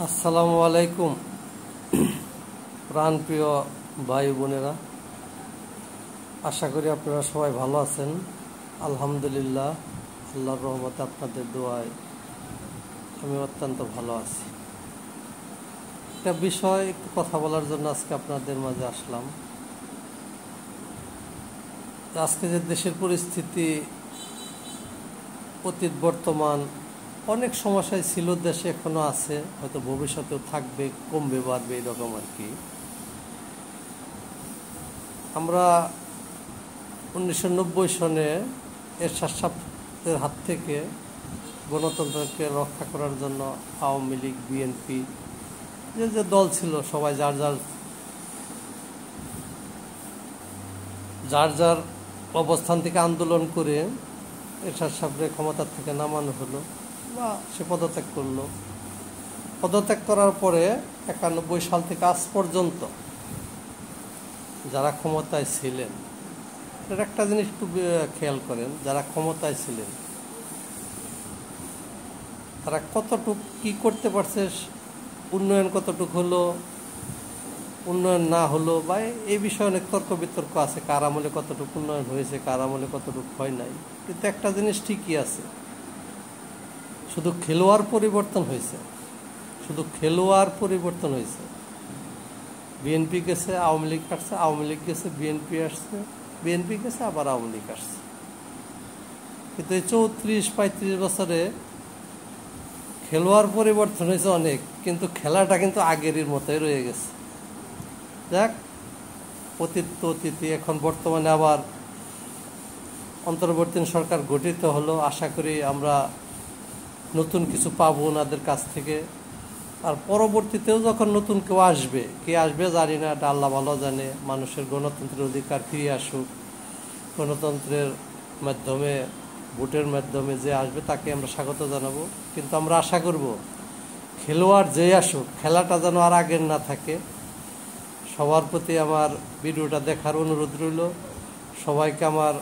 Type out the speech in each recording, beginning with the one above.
আসসালামু আলাইকুম প্রাণপ্রিয় ভাই বোনেরা, আশা করি আপনারা সবাই ভালো আছেন। আলহামদুলিল্লাহ, আল্লাহর রহমতে আপনাদের দোয়ায় আমি অত্যন্ত ভালো আছি। একটা বিষয় একটু কথা বলার জন্য আজকে আপনাদের মাঝে আসলাম। আজকে যে দেশের পরিস্থিতি, অতীত বর্তমান অনেক সমস্যায় ছিল, দেশে এখনো আছে, হয়তো ভবিষ্যতেও থাকবে, কমবে বাড়বে এরকম আর কি। আমরা 1990 সনে এরশাদ সাহেবের হাত থেকে গণতন্ত্রকে রক্ষা করার জন্য আওয়ামী লীগ, বিএনপি যে যে দল ছিল সবাই যার যার অবস্থান থেকে আন্দোলন করে এরশাদ সাহেবের ক্ষমতার থেকে নামানো হলো বা সে পদত্যাগ করলো। পদত্যাগ করার পরে 91 সাল থেকে আজ পর্যন্ত যারা ক্ষমতায় ছিলেন, এর একটা জিনিস একটু খেয়াল করেন, যারা ক্ষমতায় ছিলেন তারা কতটুক কি করতে পারছে, উন্নয়ন কতটুক হলো, উন্নয়ন না হলো, বা এই বিষয়ে অনেক তর্ক বিতর্ক আছে, কার আমলে কতটুকু উন্নয়ন হয়েছে, কার আমলে কতটুকু হয় নাই। কিন্তু একটা জিনিস ঠিকই আছে, শুধু খেলোয়াড় পরিবর্তন হয়েছে, শুধু খেলোয়াড় পরিবর্তন হয়েছে। বিএনপি গেছে, আওয়ামী লীগ আসছে, আওয়ামী লীগ গেছে, বিএনপি আসছে, বিএনপি গেছে, আবার আওয়ামী লীগ আসছে। কিন্তু এই 34-35 বছরে খেলোয়াড় পরিবর্তন হয়েছে অনেক, কিন্তু খেলাটা কিন্তু আগেরই মতোই রয়ে গেছে। যাক, অতীত তো অতীতই, এখন বর্তমানে আবার অন্তর্বর্তী সরকার গঠিত হলো। আশা করি আমরা নতুন কিছু পাবো ওনাদের কাছ থেকে। আর পরবর্তীতেও যখন নতুন কেউ আসবে, কে আসবে জানি না, এটা আল্লাহ ভালো জানে। মানুষের গণতন্ত্রের অধিকার ফিরে আসুক, গণতন্ত্রের মাধ্যমে, ভোটের মাধ্যমে যে আসবে তাকে আমরা স্বাগত জানাবো। কিন্তু আমরা আশা করব খেলোয়াড় যে আসুক, খেলাটা যেন আর আগের না থাকে। সবার প্রতি আমার ভিডিওটা দেখার অনুরোধ রইল। সবাইকে আমার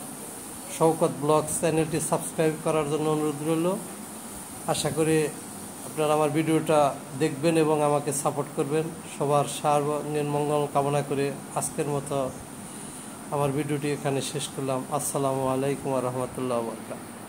শওকত ব্লগস চ্যানেলটি সাবস্ক্রাইব করার জন্য অনুরোধ রইল। আশা করি আপনারা আমার ভিডিওটা দেখবেন এবং আমাকে সাপোর্ট করবেন। সবার সর্বনির্মঙ্গল কামনা করে আজকের মতো আমার ভিডিওটি এখানে শেষ করলাম। আসসালামু আলাইকুম ওয়া রাহমাতুল্লাহি ওয়া বারাকাতুহু।